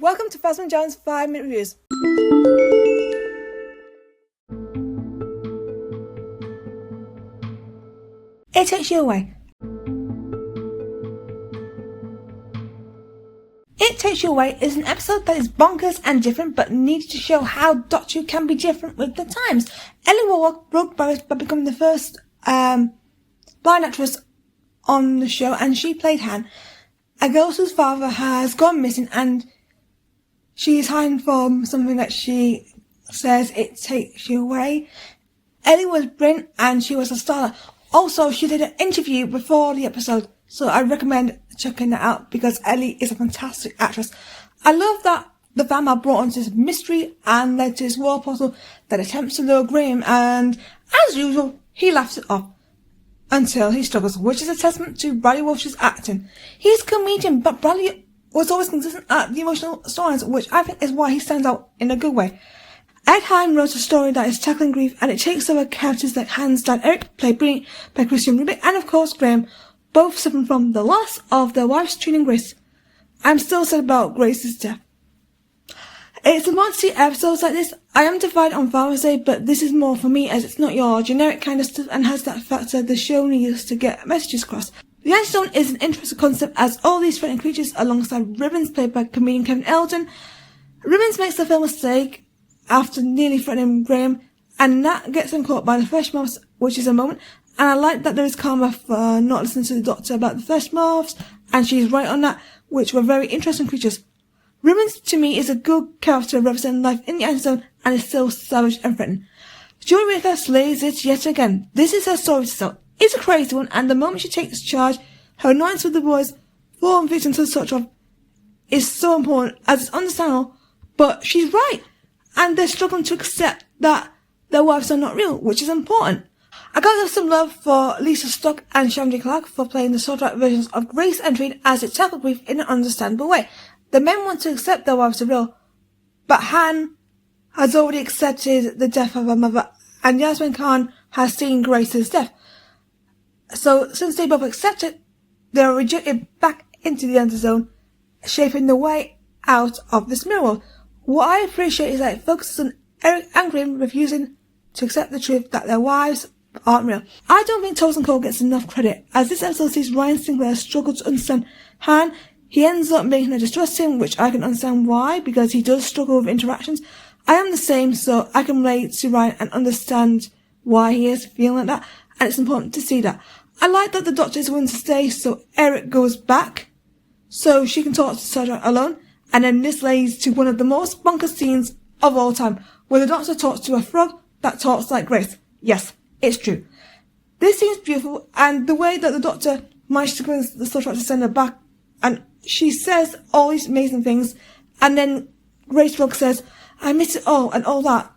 Welcome to Fasman Jones 5-minute reviews. It Takes You Away. It Takes You Away is an episode that is bonkers and different, but needs to show how Doctor Who can be different with the times. Ellie Warlock broke barriers by becoming the first blind actress on the show, and she played Han, a girl whose father has gone missing, and she is hiding from something that she says it takes you away. Ellie was brilliant, and she was a star. Also, she did an interview before the episode, so I recommend checking that out because Ellie is a fantastic actress. I love that the fam are brought onto this mystery and led to this war portal that attempts to lure Graham, and as usual, he laughs it off until he struggles, which is a testament to Bradley Walsh's acting. He's a comedian, but Bradley was always consistent at the emotional storylines, which I think is why he stands out in a good way. Ed Hime wrote a story that is tackling grief, and it takes over characters like Han's dad Eric, played brilliant by Christian Rubik, and of course Graham, both suffering from the loss of their wives, Trina and Grace. I'm still sad about Grace's death. It's important to see episodes like this. I am divided on Father's Day, but this is more for me as it's not your generic kind of stuff and has that factor the show needs to get messages across. The Anti-Stone is an interesting concept as all these threatening creatures alongside Ribbons, played by comedian Kevin Eldon. Ribbons makes the film mistake after nearly threatening Graham, and Nat gets him caught by the Fresh Moths, which is a moment, and I like that there is karma for not listening to the Doctor about the Fresh Moths, and she's right on that, which were very interesting creatures. Ribbons, to me, is a good character representing life in the Anti-Zone and is still savage and threatening. Julie Ricker slays it yet again. This is her story to tell. It's a crazy one, and the moment she takes charge, her annoyance with the boys, falling victim to the sort of, is so important as it's understandable, but she's right, and they're struggling to accept that their wives are not real, which is important. I gotta give some love for Lisa Stock and Shamji Clark for playing the sort of versions of Grace and Trina as it tackled grief in an understandable way. The men want to accept their wives are real, but Han has already accepted the death of her mother, and Yasmin Khan has seen Grace's death. So, since they both accept it, they are rejected back into the Anti-Zone, shaping the way out of this mirror world. What I appreciate is that it focuses on Eric and Graham refusing to accept the truth that their wives aren't real. I don't think Tosin Cole gets enough credit, as this episode sees Ryan Sinclair struggle to understand Han. He ends up making her distrust him, which I can understand why, because he does struggle with interactions. I am the same, so I can relate to Ryan and understand why he is feeling like that, and it's important to see that. I like that the Doctor is willing to stay, so Eric goes back, so she can talk to Sarah alone, and then this leads to one of the most bonkers scenes of all time, where the Doctor talks to a frog that talks like Grace. Yes, it's true. This scene's beautiful, and the way that the Doctor managed to convince the Star Trek to send her back, and she says all these amazing things, and then Grace Frog says, I miss it all, and all that.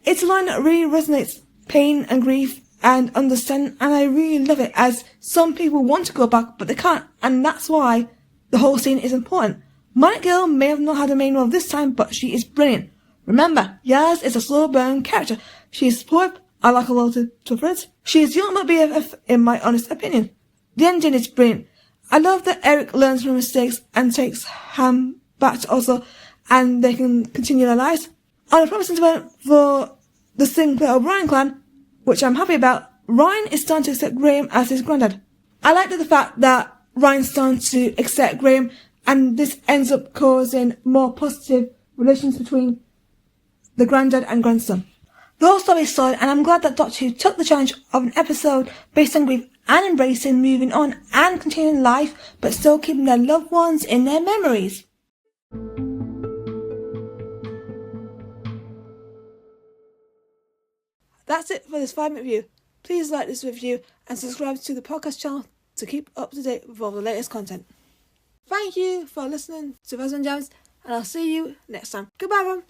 It's a line that really resonates pain and grief and understand, and I really love it, as some people want to go back, but they can't, and that's why the whole scene is important. Manic Girl may have not had a main role this time, but she is brilliant. Remember, Yaz is a slow burn character. She is superb. I like her loyalty to friends. She is the ultimate BFF, in my honest opinion. The ending is brilliant. I love that Eric learns from mistakes and takes Ham back to Oslo, and they can continue their lives. On a promising development for the Sinclair O'Brien clan, which I'm happy about, Ryan is starting to accept Graham as his granddad. I like the fact that Ryan's starting to accept Graham, and this ends up causing more positive relations between the granddad and grandson. The whole story is solid, and I'm glad that Doctor Who took the challenge of an episode based on grief and embracing moving on and continuing life, but still keeping their loved ones in their memories. That's it for this 5-minute review. Please like this review and subscribe to the podcast channel to keep up to date with all the latest content. Thank you for listening to Fasman Jones, and I'll see you next time. Goodbye, everyone.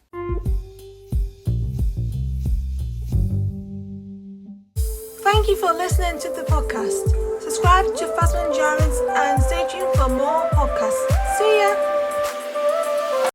Thank you for listening to the podcast. Subscribe to Fasman Jones and stay tuned for more podcasts. See ya!